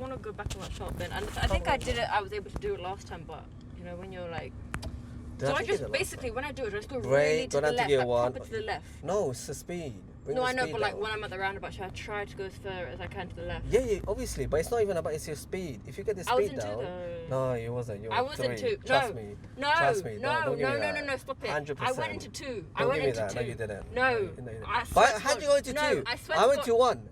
want to go back to that shop then. And I think I was able to do it last time, but you know when you're like. So I just basically when I do it, I just go really to the left, like proper to the left. No, it's the speed. No, I know, but like when I'm at the roundabout, should I try to go as far as I can to the left? Yeah, obviously, but it's not even about it's your speed. If you get the speed down, no, it wasn't. I wasn't 2. Trust me. No, stop it. 100%. I went into 2. I went into 2. No, you didn't. No. But how'd you go into 2? I went to 1.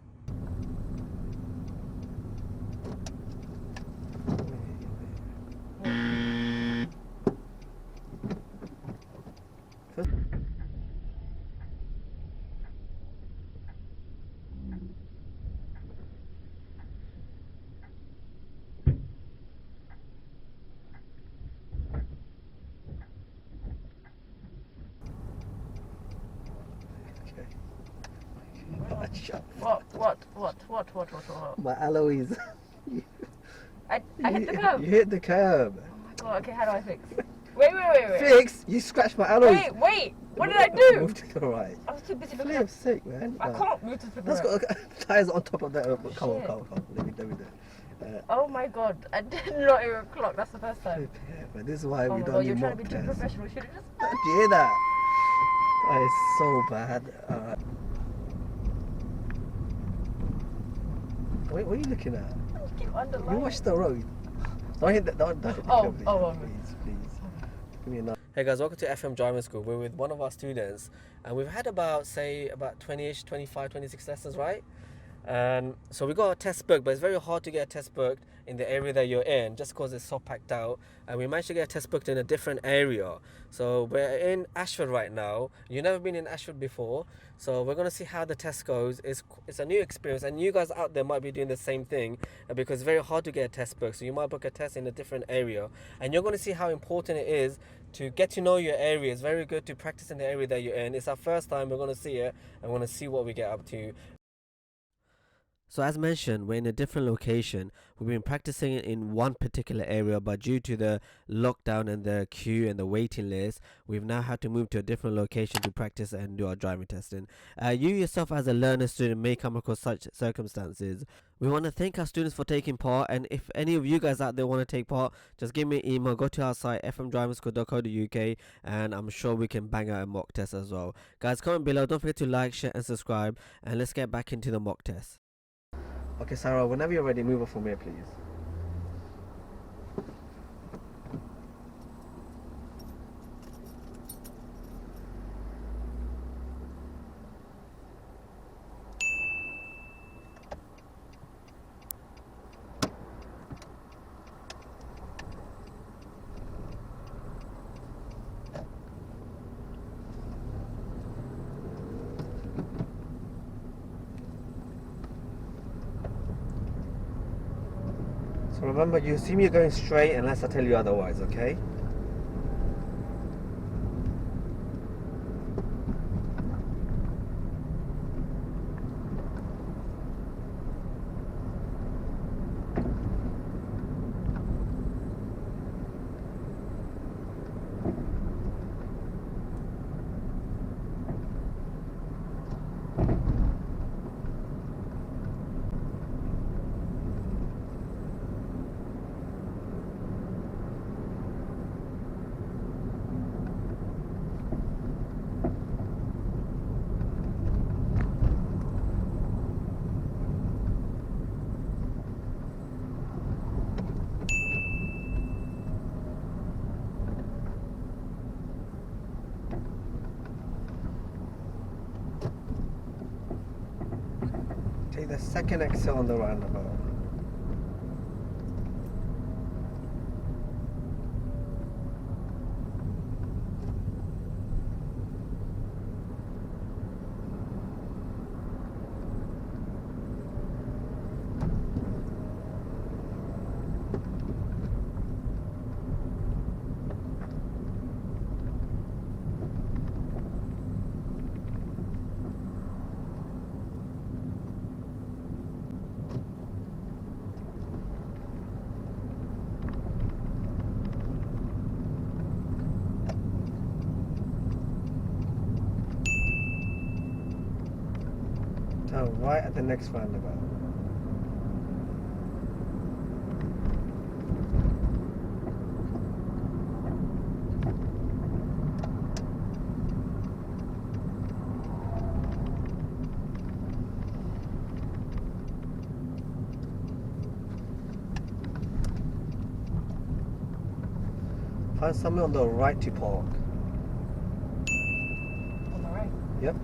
What? My alloys. I hit the curb. You hit the curb. Oh my god, okay, how do I fix? Wait. Fix? You scratched my alloys. Wait, what did I do? Move to the right. I was too busy For flip's sake, man. I can't move to the right. Let's go. Tires on top of that. Come on. Let me do it. Oh my god, I did not even clock. That's the first time. Yeah, but this is why we don't need you're trying mock to be too tests. professional. Should have just. Don't you hear that? That is so bad. What are you looking at? You watch the road. Don't hit that. Don't hit the curb, please. Give me another. Hey guys, welcome to FM Driving School. We're with one of our students, and we've had about 20-ish, 25, 26 lessons, right? And so we got a test booked, but it's very hard to get a test booked in the area that you're in just because it's so packed out. And we managed to get a test booked in a different area. So we're in Ashford right now. You've never been in Ashford before, so we're going to see how the test goes. It's a new experience, and you guys out there might be doing the same thing because it's very hard to get a test booked. So you might book a test in a different area, and you're going to see how important it is to get to know your area. It's very good to practice in the area that you're in. It's our first time. We're going to see it, and we're going to see what we get up to. So as mentioned, we're in a different location. We've been practicing in one particular area, but due to the lockdown and the queue and the waiting list, we've now had to move to a different location to practice and do our driving testing. You yourself as a learner student may come across such circumstances. We want to thank our students for taking part, and if any of you guys out there want to take part, just give me an email, go to our site fmdrivingschool.co.uk, and I'm sure we can bang out a mock test as well. Guys, comment below, don't forget to like, share and subscribe, and let's get back into the mock test. Okay, Sarah, whenever you're ready, move up from here, please. So remember, you assume you're going straight unless I tell you otherwise, okay? Take the second exit on the roundabout. Turn right at the next roundabout. Find somewhere on the right to park. On the right? Yep.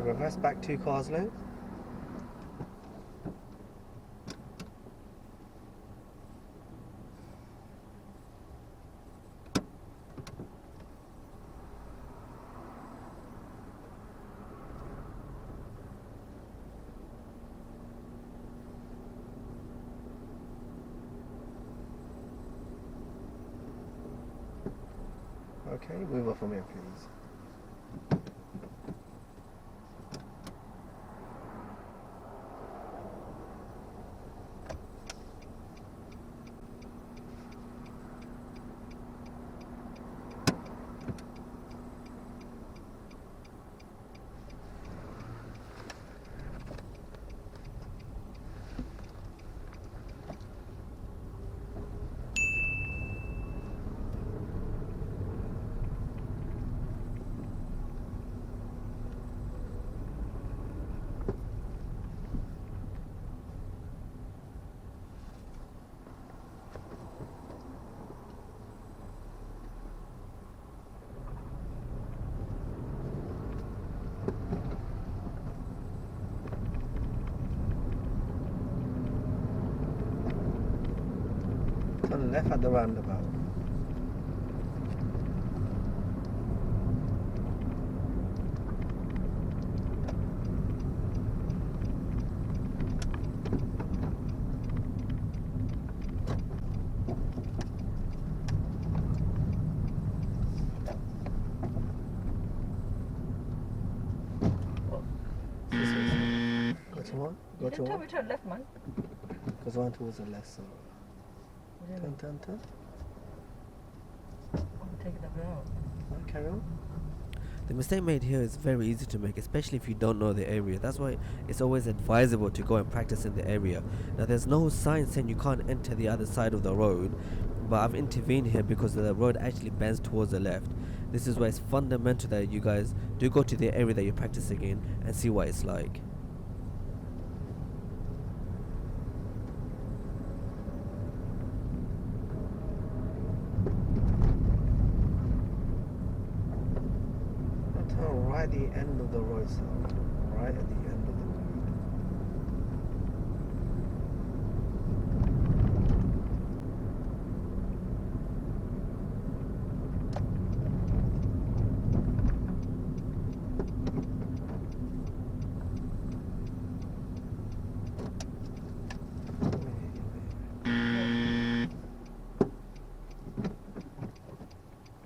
Reverse back 2 cars length. Okay, move off from here, please. Turn left at the roundabout. Go to one? Go to one? Turn left, man. Goes one towards the left, so. Turn. I'm taking the out. Carry on. The mistake made here is very easy to make, especially if you don't know the area. That's why it's always advisable to go and practice in the area. Now there's no sign saying you can't enter the other side of the road, but I've intervened here because the road actually bends towards the left. This is why it's fundamental that you guys do go to the area that you're practicing in and see what it's like. Right at the end of the road, sir. Right at the end of the road.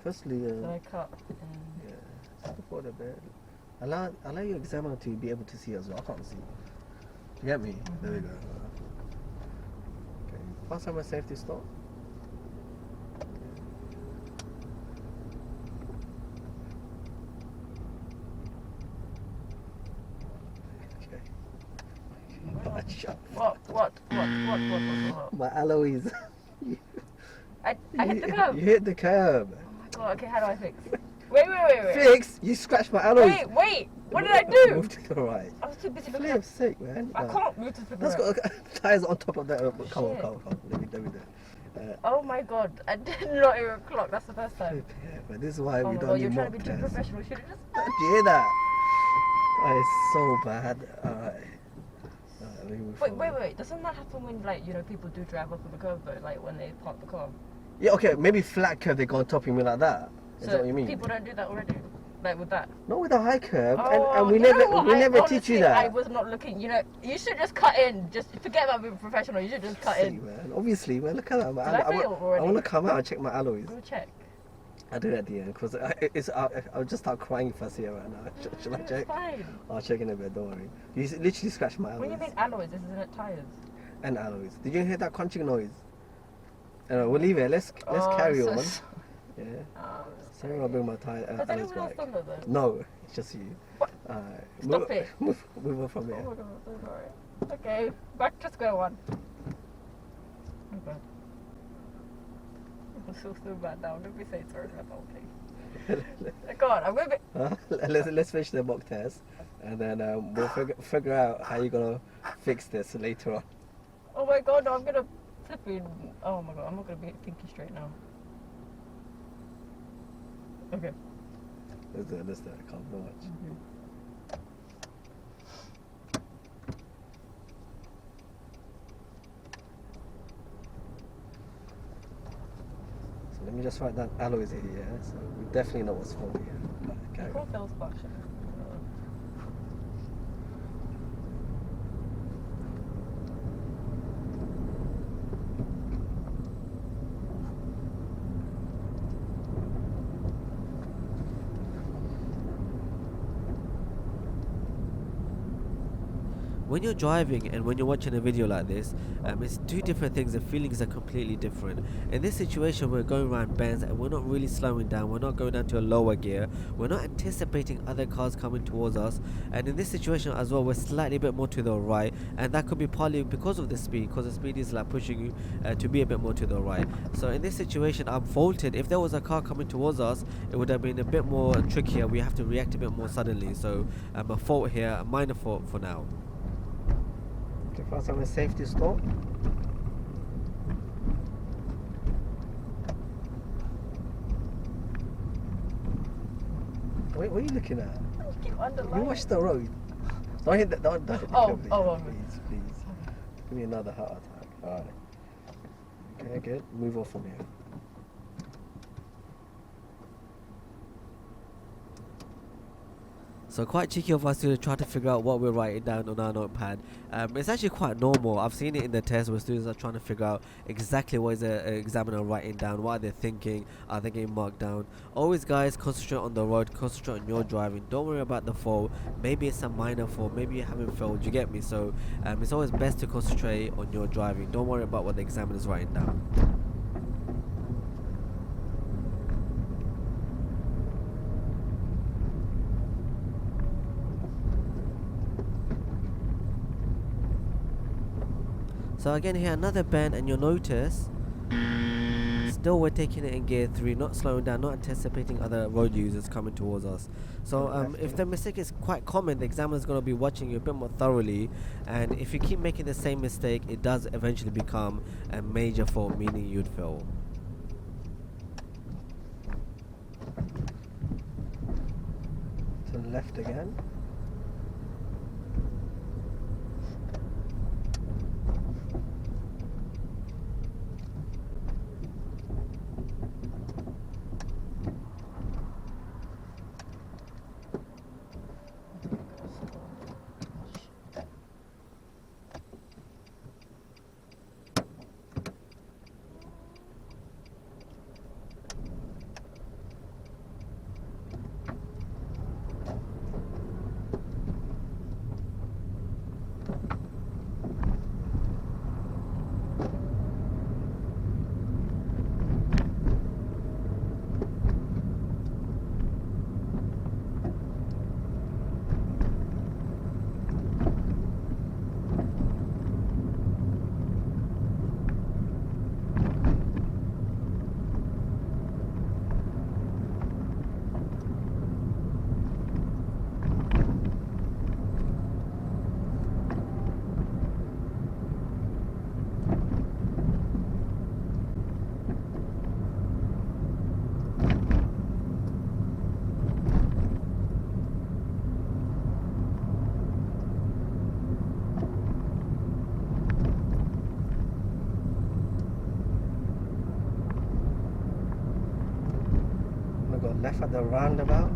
Firstly, So I cut. Before the bed. Allow your examiner to be able to see as well. I can't see. You get me? Mm-hmm. There we go. Okay. Pass on my safety stop. Okay. What? My alloys. I hit the curb. You hit the curb. Oh my god. Okay, how do I fix? Wait. Fix? You scratched my alloys. Wait. What did I do? Move to the right. I was too busy For looking flip's sake, man. I can't move to the Let's right. go. Tires on top of that. Come on. Let me do it. Oh my god. I did not even clock. That's the first time. Yeah, but this is why we my don't god, need you're more trying to be too tests. professional. You should have just. Do you hear that? That is so bad. Alright. Wait. Doesn't that happen when, like, you know, people do drive up on the curb though, like when they park the car? Yeah, okay, maybe flat curve they go on top of me like that. Is So that what you mean? people don't do that already, like with that. Not with a high curve, Oh, and we you know never what? teach you Honestly, that. I was not looking. You know, you should just cut in. Just forget about being professional. You should just cut See, in. man. Obviously, man, look at that. I fail already? I want to come out and check my alloys. Go check. I do it at the end because I'll just start crying if I see it right now. Should I check? Fine. I'll check in a bit, don't worry. You literally scratched my alloys. When you mean alloys, isn't it tires? And alloys. Did you hear that crunching noise? We'll leave it. Let's carry on. Yeah. Sorry, I'll bring my Has alloys anyone else back. done that though? No, it's just you. What? Stop it. Move on from here. Oh my god, I'm so sorry. Okay, back to square one. Oh god. I feel so bad now. Let me say sorry about that, please. Go on, I'm going to Let's finish the mock test, and then we'll figure out how you're gonna fix this later on. Oh my god, no, I'm gonna flip in. Oh my god, I'm not gonna be thinking straight now. Okay. Let's do it. I can't do much. So let me just write down alloys here, yeah? So we definitely know what's wrong here. Okay. Profile function. When you're driving and when you're watching a video like this, it's two different things. The feelings are completely different. In this situation, we're going around bends and we're not really slowing down. We're not going down to a lower gear. We're not anticipating other cars coming towards us. And in this situation as well, we're slightly a bit more to the right, and that could be partly because of the speed, because the speed is like pushing you to be a bit more to the right. So in this situation, I'm faulted. If there was a car coming towards us, it would have been a bit more trickier. We have to react a bit more suddenly. So a fault here, a minor fault for now. First, I'm in safety stop. Wait, what are you looking at? You watch the road. Don't hit that. Don't hit the curb, please. Give me another heart attack. Alright. Okay, good. Move off from here. So quite cheeky of us to try to figure out what we're writing down on our notepad. It's actually quite normal. I've seen it in the test where students are trying to figure out exactly what is the examiner writing down, what are they thinking, are they getting marked down. Always guys, concentrate on the road, concentrate on your driving, don't worry about the fault. Maybe it's a minor fault, maybe you haven't failed, you get me? So it's always best to concentrate on your driving, don't worry about what the examiner is writing down. So again here another bend, and you'll notice still we're taking it in gear 3, not slowing down, not anticipating other road users coming towards us. So if the mistake is quite common, the examiner is going to be watching you a bit more thoroughly, and if you keep making the same mistake, it does eventually become a major fault, meaning you'd fail. To the left again. Left at the roundabout.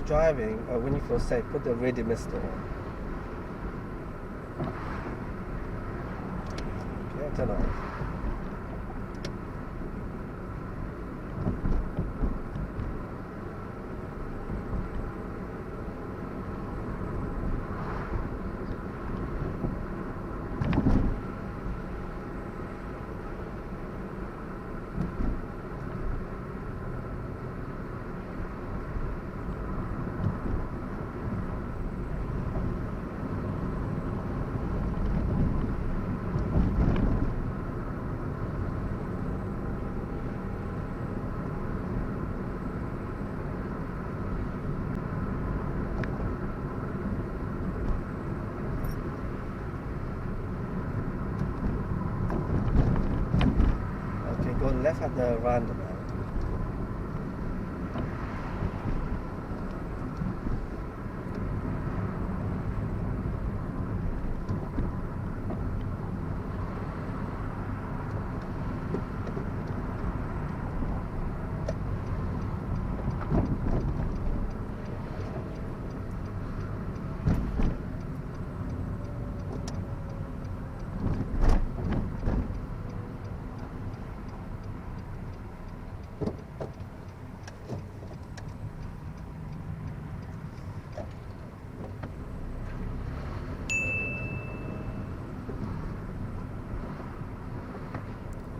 driving, or when you feel safe, put the rear mister on. Okay, turn off. Go left at the roundabout.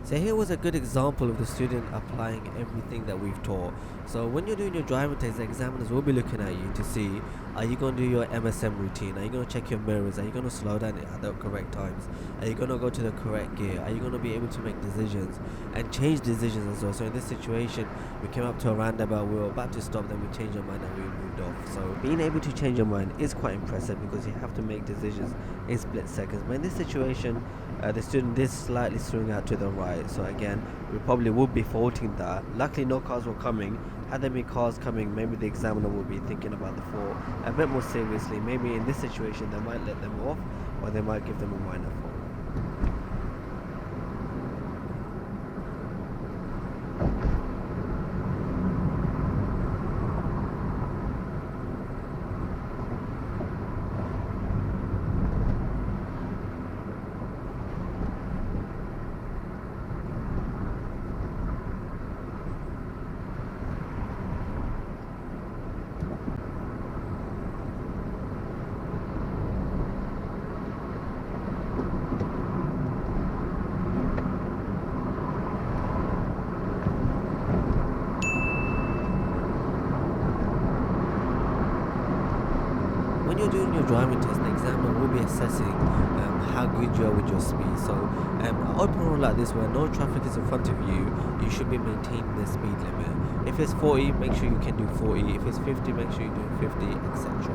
So here was a good example of the student applying everything that we've taught. So when you're doing your driving test, the examiners will be looking at you to see, are you going to do your MSM routine? Are you going to check your mirrors? Are you going to slow down at the correct times? Are you going to go to the correct gear? Are you going to be able to make decisions and change decisions as well? So in this situation, we came up to a roundabout, we were about to stop, then we changed our mind and we moved off. So being able to change your mind is quite impressive because you have to make decisions in split seconds. But in this situation, the student is slightly swinging out to the right, so again we probably would be faulting that. Luckily no cars were coming. Had there been cars coming, maybe the examiner would be thinking about the fault a bit more seriously. Maybe in this situation they might let them off, or they might give them a minor fault. When you're doing your driving test, the examiner will be assessing how good you are with your speed. So an open road like this where no traffic is in front of you, you should be maintaining the speed limit. If it's 40, make sure you can do 40. If it's 50, make sure you do 50, etc.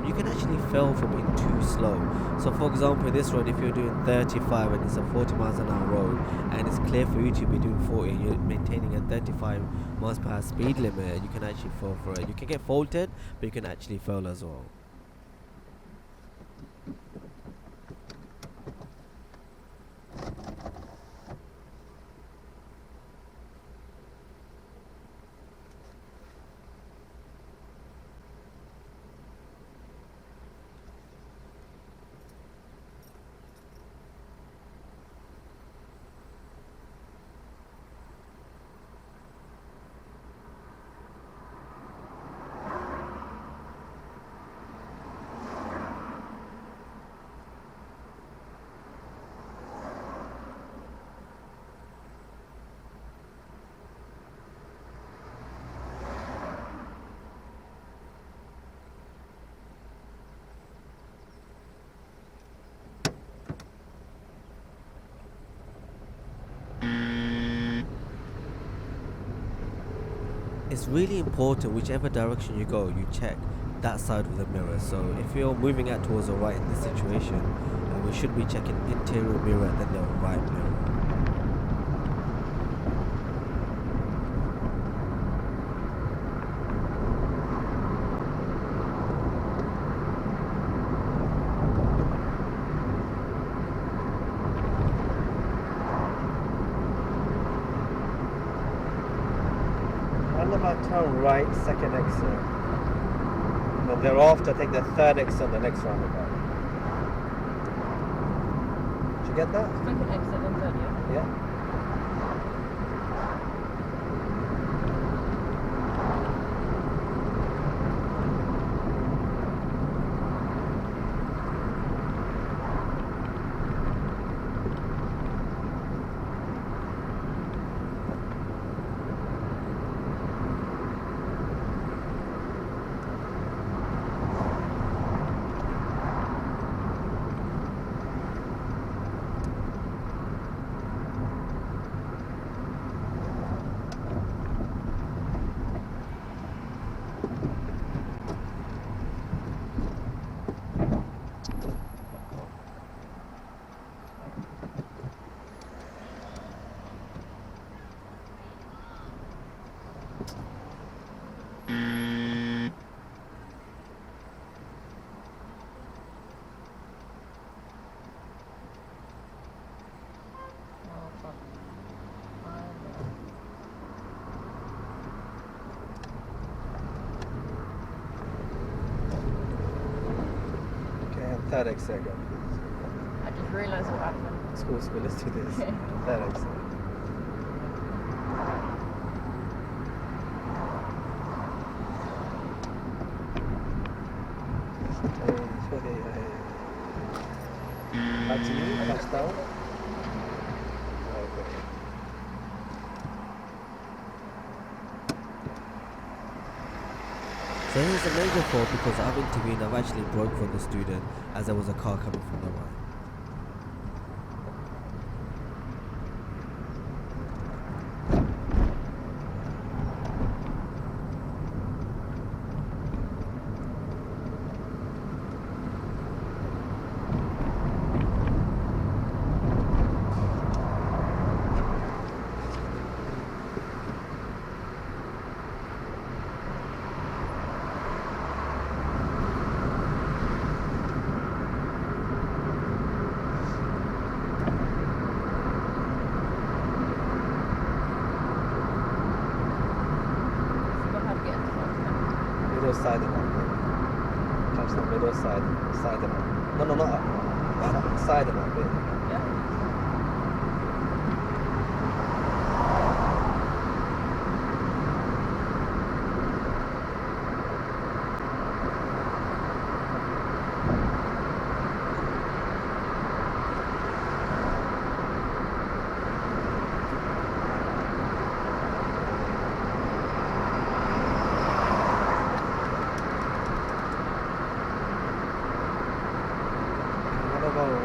You can actually fail for being too slow. So for example, this road, if you're doing 35 and it's a 40 miles an hour road and it's clear for you to be doing 40 and you're maintaining a 35 miles per hour speed limit, you can actually fail for it. You can get faulted, but you can actually fail as well. It's really important whichever direction you go, you check that side of the mirror. So if you're moving out towards the right in this situation, we should be checking interior mirror and then the right mirror. Roundabout turn right, second exit. thereafter take the third exit on the next roundabout. Did you get that? Second exit and third, yeah? Yeah. Third exit again. I just realised what happened. School, let's do this. Third exit. Touchdown. Okay. So here's a major fault because I've intervened. I've actually broke for the student as there was a car coming from the right. Side and up. Catch the middle side and up. No, not up. Side and up. Yeah.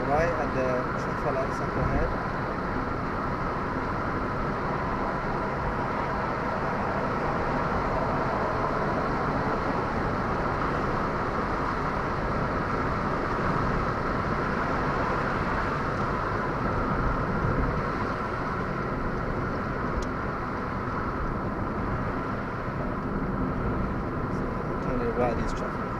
Right at the traffic lights up ahead. Turning right these traffic lights.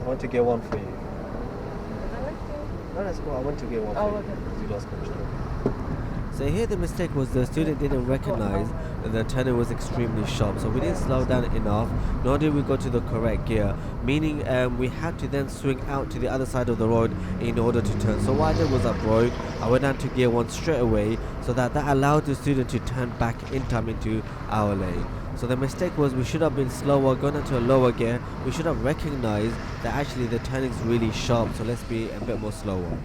I want to get one for you. No, that's cool. I want to get one for you. Because you lost control. So here the mistake was the student didn't recognize that the turning was extremely sharp, so we didn't slow down enough, nor did we go to the correct gear, meaning we had to then swing out to the other side of the road in order to turn. So what I did was I broke, I went down to gear 1 straight away, so that allowed the student to turn back in time into our lane. So the mistake was we should have been slower, gone into a lower gear. We should have recognized that actually the turning is really sharp, so let's be a bit more slower.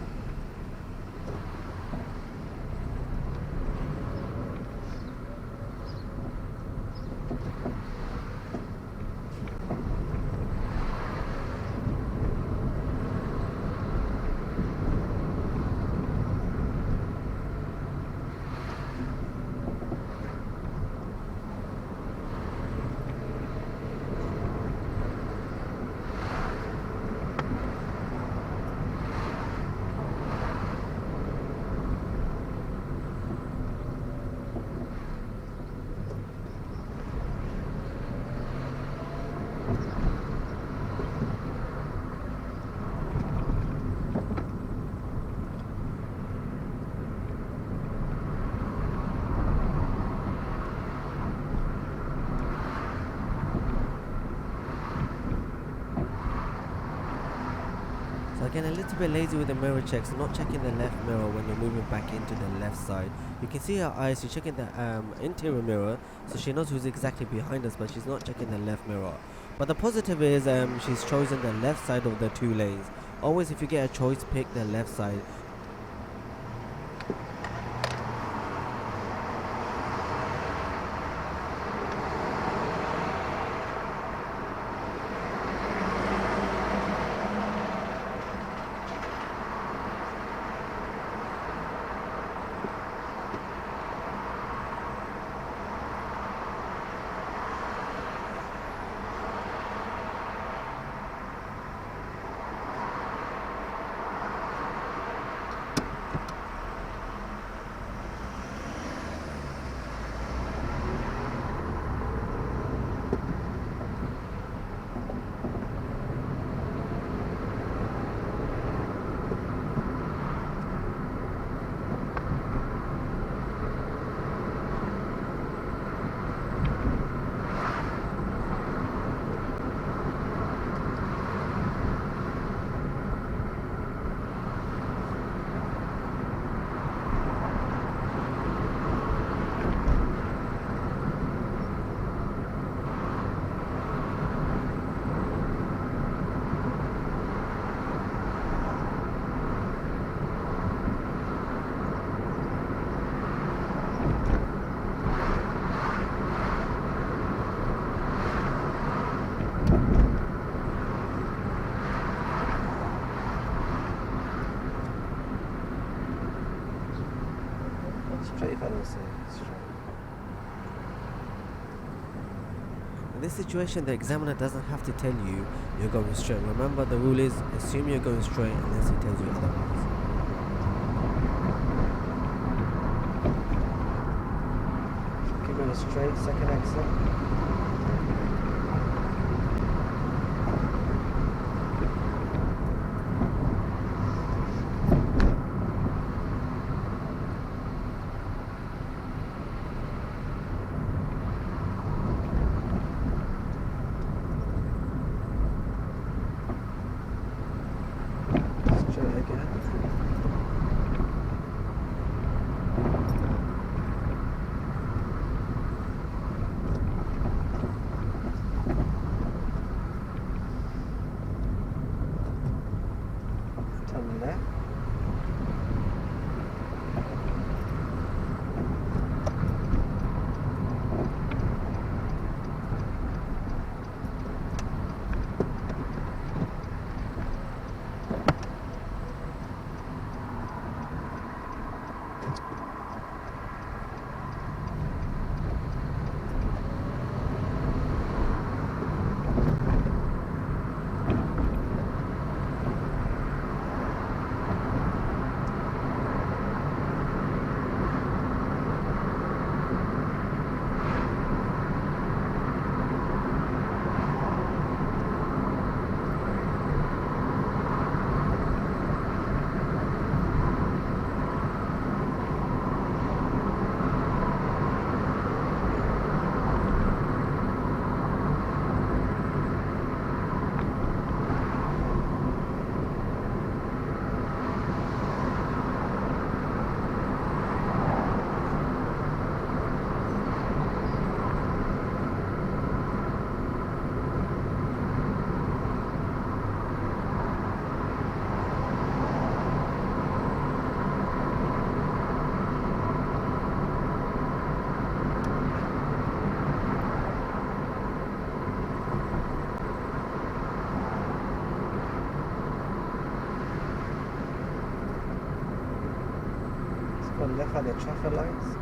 So again, a little bit lazy with the mirror checks, not checking the left mirror when you're moving back into the left side. You can see her eyes, she's checking the interior mirror, so she knows who's exactly behind us, but she's not checking the left mirror. But the positive is she's chosen the left side of the 2 lanes. Always if you get a choice, pick the left side. In this situation, the examiner doesn't have to tell you you're going straight. Remember, the rule is assume you're going straight unless he tells you otherwise. Keep going straight, second exit. on the left are the traffic lights.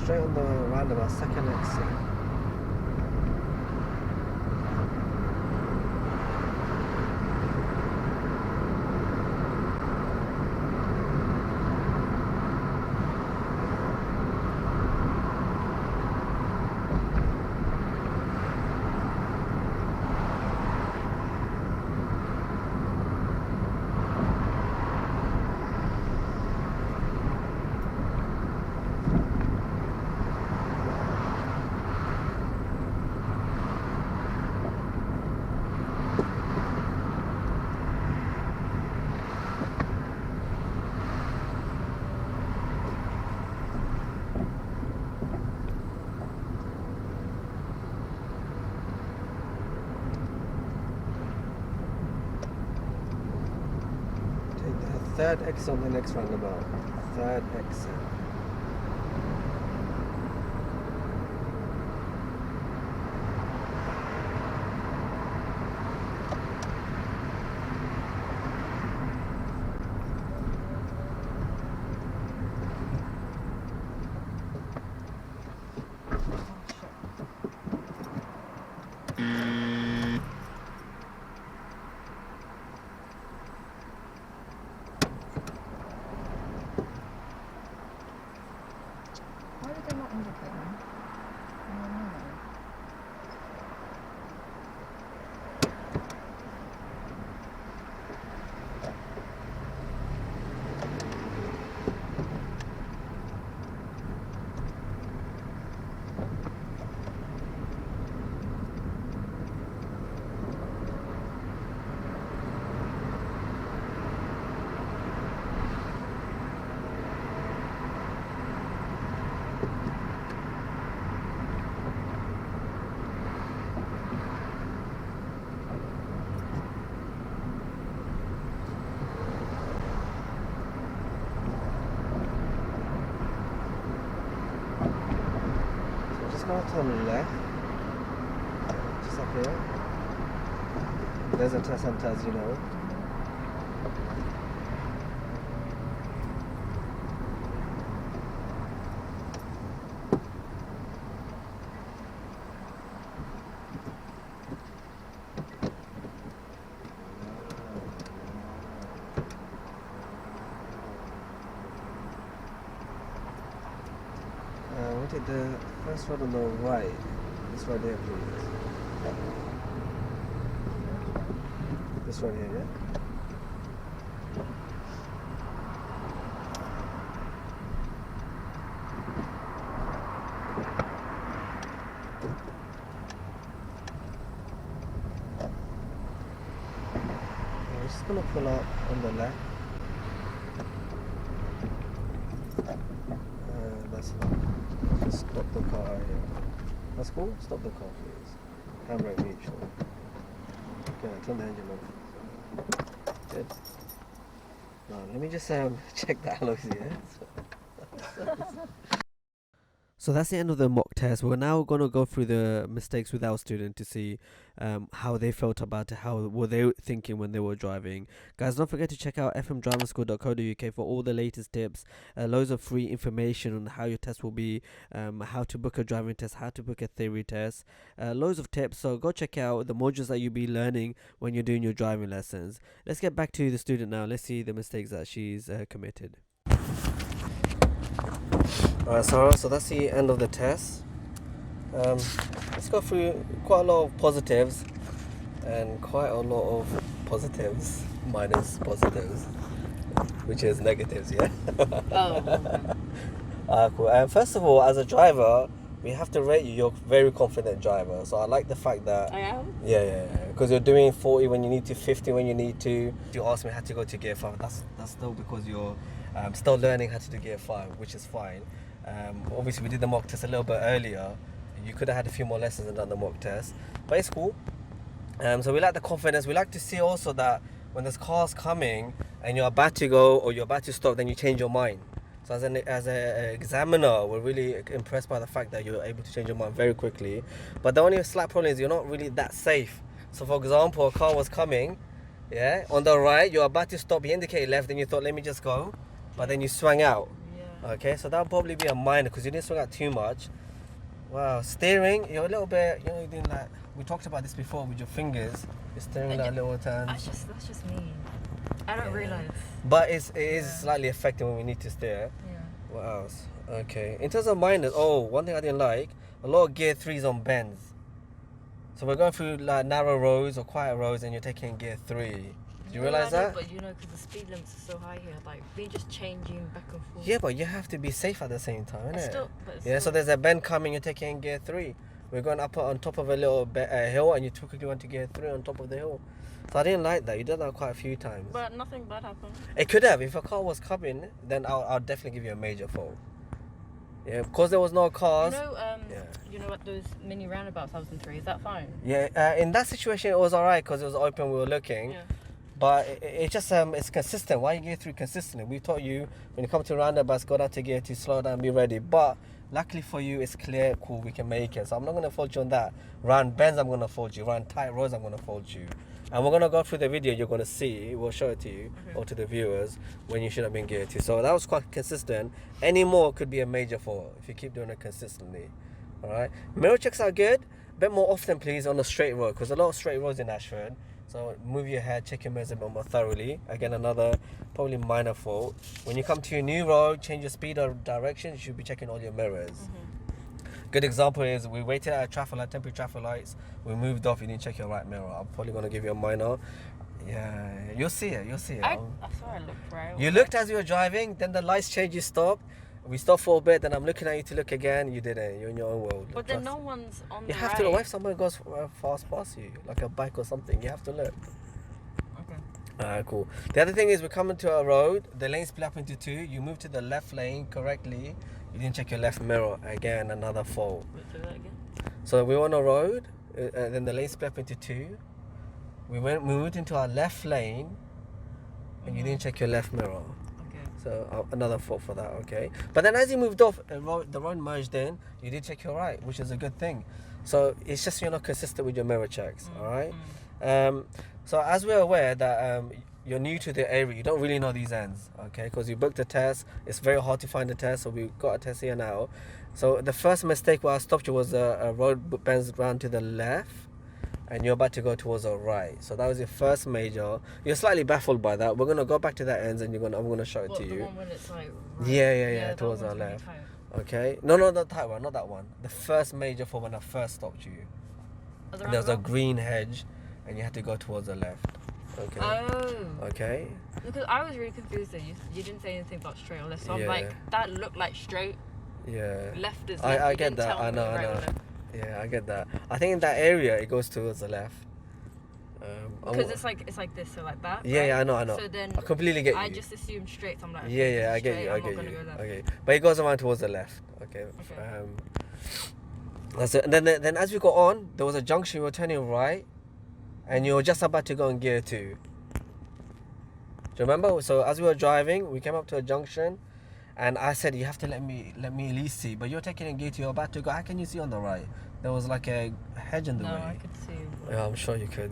straight on the roundabout, second exit. third exit on the next roundabout. Third exit. Why did they not indicate me? Now turn left, just up here. There's a test center, as you know. We'll take the first one on the right. This one here, please. This one here, yeah? We're just gonna pull up on the left. That's fine. Just stop the car here. That's cool. Stop the car, please. Handbrake neutral. Okay, turn the engine off. Good. Now, let me just check the alloys here. So that's the end of the mock test. We're now going to go through the mistakes with our student to see how they felt about it, how were they thinking when they were driving. Guys, don't forget to check out fmdriverschool.co.uk for all the latest tips, loads of free information on how your test will be, how to book a driving test, how to book a theory test, loads of tips. So go check out the modules that you'll be learning when you're doing your driving lessons. Let's get back to the student now. Let's see the mistakes that she's committed. Alright, Sarah, so that's the end of the test. Let's go through quite a lot of positives and quite a lot of positives minus positives, which is negatives, yeah? Cool. First of all, as a driver, we have to rate you. You're a very confident driver. So I like the fact that... I am? Yeah. Because you're doing 40 when you need to, 50 when you need to. You asked me how to go to gear 5. That's still because you're still learning how to do gear 5, which is fine. Obviously, we did the mock test a little bit earlier. You could have had a few more lessons and done the mock test. But it's cool. So we like the confidence. We like to see also that when there's cars coming and you're about to go or you're about to stop, then you change your mind. So as an examiner, we're really impressed by the fact that you're able to change your mind very quickly. But the only slight problem is you're not really that safe. So for example, a car was coming, yeah, on the right, you're about to stop, you indicated left, then you thought, let me just go. But then you swung out. Yeah. Okay, so that'll probably be a minor because you didn't swing out too much. Wow, steering, you're a little bit, you're doing like, we talked about this before with your fingers. You're steering like little turns. That's just me. I don't realise. But it is slightly affecting when we need to steer. Yeah. What else? Okay. In terms of minors, one thing I didn't like, a lot of gear 3s on bends. So we're going through like narrow roads or quiet roads and you're taking gear 3. Did you realise that? But you know, because the speed limits are so high here, like we're just changing back and forth. Yeah, but you have to be safe at the same time, innit? Yeah, so there's a bend coming, you're taking gear 3. We're going up on top of a little hill and you quickly want to gear 3 on top of the hill. So I didn't like that. You did that quite a few times. But nothing bad happened. It could have. If a car was coming, then I'll definitely give you a major fault. Yeah, because there was no cars. You know what those mini roundabouts I was in through, is that fine? Yeah, in that situation it was alright because it was open, we were looking. Yeah. But it's just it's consistent. Why you gear 3 consistently? We taught you when you come to roundabouts, go down to gear 2, slow down, be ready. But luckily for you, it's clear, cool, we can make it. So I'm not going to fault you on that. Round bends, I'm going to fault you. Round tight roads, I'm going to fault you. And we're going to go through the video, you're going to see, we'll show it to you, or to the viewers, when you should have been gear 2. So that was quite consistent. Any more could be a major fault if you keep doing it consistently. Alright? Mirror checks are good. A bit more often, please, on a straight road, because a lot of straight roads in Ashford. So move your head, check your mirrors a bit more thoroughly. Again, another probably minor fault. When you come to a new road, change your speed or direction, you should be checking all your mirrors. Good example is we waited at a traffic light, temporary traffic lights. We moved off. You didn't check your right mirror. I'm probably gonna give you a minor. Yeah, you'll see it. You'll see it. I saw I looked right. You looked as you were driving. Then the lights changed. You stopped. We stopped for a bit. Then I'm looking at you to look again. You didn't. You're in your own world. But then no one's on the You have to look. What if someone goes fast past you, like a bike or something? You have to look. Okay. Alright, cool. The other thing is we're coming to a road. The lane split up into 2. You move to the left lane correctly. You didn't check your left mirror. Again, another fault. Do that again. So we were on a road. Then the lane split up into 2. We moved into our left lane, and you didn't check your left mirror. So another fault for that, okay. But then as you moved off, the road merged in, you did check your right, which is a good thing. So it's just you're not consistent with your mirror checks, all right? So as we're aware that you're new to the area, you don't really know these ends, okay? Because you booked a test, it's very hard to find a test, so we've got a test here now. So the first mistake where I stopped you was a road bends round to the left, and you're about to go towards the right. So that was your first major. You're slightly baffled by that. We're gonna go back to that ends, and I'm gonna show it to you. The one when it's like right. Yeah, towards our left. Okay. No, not the tight one, not that one. The first major for when I first stopped you. There was a green hedge, and you had to go towards the left. Okay. Oh. Okay. Because I was really confused that you didn't say anything about straight or left. So I'm like, that looked like straight. Yeah. Left is left. I get that. I know. Yeah, I get that. I think in that area it goes towards the left. Because it's like this, so like that. Yeah, right? yeah, I know. So then I completely get you. I just assumed straight. So I'm like, yeah, I get you. Okay, but it goes around towards the left. Okay. That's it. And then as we go on, there was a junction. We were turning right, and you were just about to go in gear 2. Do you remember? So as we were driving, we came up to a junction. And I said, you have to let me at least see. But you're taking a gear 2, you're about to go. How can you see on the right? There was like a hedge in the way. No, I could see. Yeah, I'm sure you could.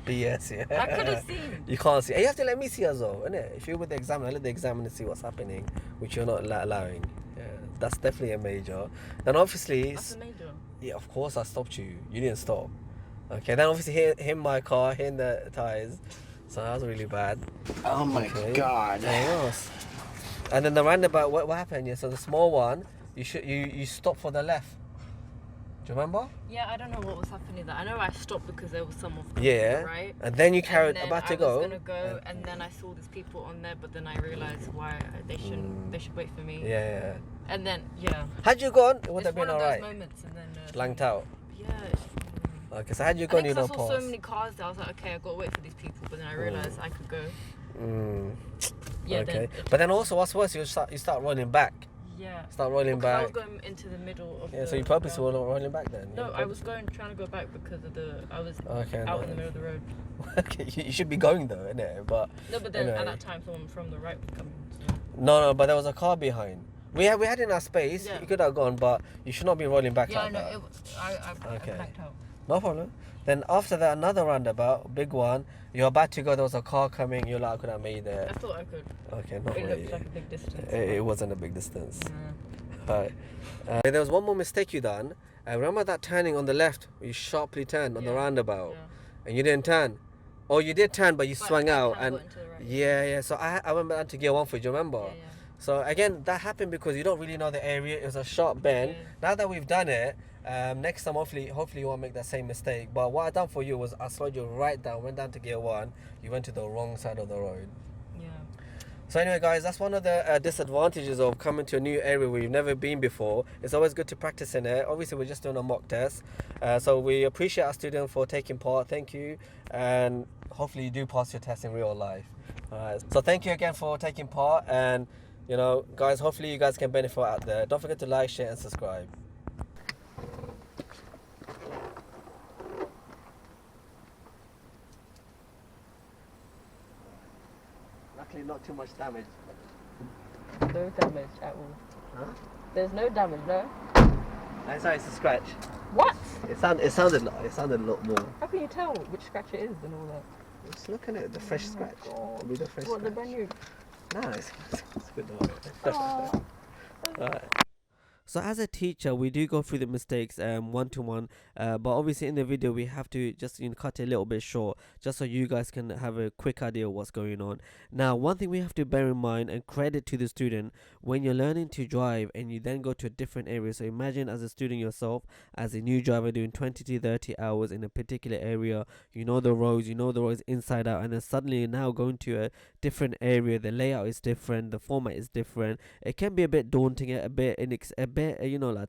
BS, yeah. I could have seen. You can't see. And you have to let me see as well, innit? If you're with the examiner, let the examiner see what's happening, which you're not allowing. Yeah, that's definitely a major. Then obviously... That's a major? Yeah, of course I stopped you. You didn't stop. Okay, then obviously hitting my car, hitting the tyres. So that was really bad. Oh my god. Yes. And then the roundabout, what happened? Yeah, so the small one, you stop for the left. Do you remember? Yeah, I don't know what was happening there. I know I stopped because there was some of right. And then you carried about to go. I was gonna go, and then I saw these people on there, but then I realized why they shouldn't. They should wait for me. Yeah. And then Had you gone, it would have been alright. It's one of those moments, and then blanked out. Yeah. Okay, so had you gone, you don't pause. I saw so many cars there. I was like, okay, I've got to wait for these people, but then I realized I could go. Yeah. Okay. But then also, what's worse, you start rolling back. Yeah. Start rolling back. I was going into the middle of. Yeah. So you purposely were rolling back then. No, I was trying to go back because of I was out in the middle of the road. Okay, you should be going though, innit? But. No, but then at that time, someone from the right was coming. So. No, but there was a car behind. We had in our space. Yeah. You could have gone, but you should not be rolling back. Yeah, no, I backed out. No problem. Then after that, another roundabout, big one. You're about to go. There was a car coming. You're like, I could have made it. I thought I could. Okay, not really. It looked like a big distance. It wasn't a big distance. Alright. There was one more mistake you done. Remember that turning on the left? You sharply turned on the roundabout, and you didn't turn. Or you did turn, but you swung out. And yeah. So I went back to gear 1 for you. Do you remember? Yeah. So again, that happened because you don't really know the area. It was a sharp bend. Yeah. Now that we've done it, next time hopefully you won't make that same mistake. But what I done for you was I slowed you right down, went down to gear 1. You went to the wrong side of the road. Yeah. So anyway, guys, that's one of the disadvantages of coming to a new area where you've never been before. It's always good to practice in it. Obviously, we're just doing a mock test. So we appreciate our students for taking part. Thank you. And hopefully you do pass your test in real life. So thank you again for taking part. And, guys, hopefully you guys can benefit out there. Don't forget to like, share, and subscribe. Luckily, not too much damage. No damage at all. Huh? There's no damage, no? I'm sorry, it's a scratch. What? It sounded a lot more. How can you tell which scratch it is and all that? Just looking at the fresh scratch. It'll be the fresh What, the scratch. brand new? No, it's good though. Alright. So as a teacher, we do go through the mistakes one-to-one, but obviously in the video we have to just cut it a little bit short, just so you guys can have a quick idea of what's going on. Now, one thing we have to bear in mind, and credit to the student, when you're learning to drive and you then go to a different area, so imagine as a student yourself, as a new driver doing 20 to 30 hours in a particular area, you know the roads inside out, and then suddenly you're now going to a different area, the layout is different, the format is different. It can be a bit daunting, a bit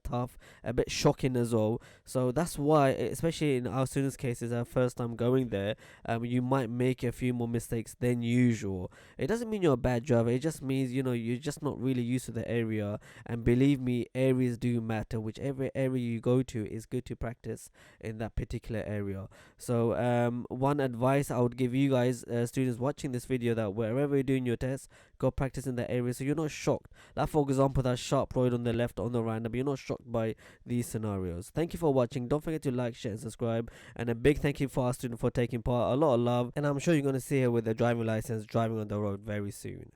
tough, a bit shocking as well. So that's why, especially in our students' cases, our first time going there, you might make a few more mistakes than usual. It doesn't mean you're a bad driver, it just means you're just not really used to the area. And believe me, areas do matter. Whichever area you go to, is good to practice in that particular area. So one advice I would give you guys, students watching this video, that wherever you're doing your test, go practice in that area so you're not shocked. Like for example, that sharp road on the left, on the right, but you're not shocked by these scenarios. Thank you for watching. Don't forget to like, share and subscribe, and a big thank you for our student for taking part. A lot of love, and I'm sure you're going to see her with a driving license driving on the road very soon.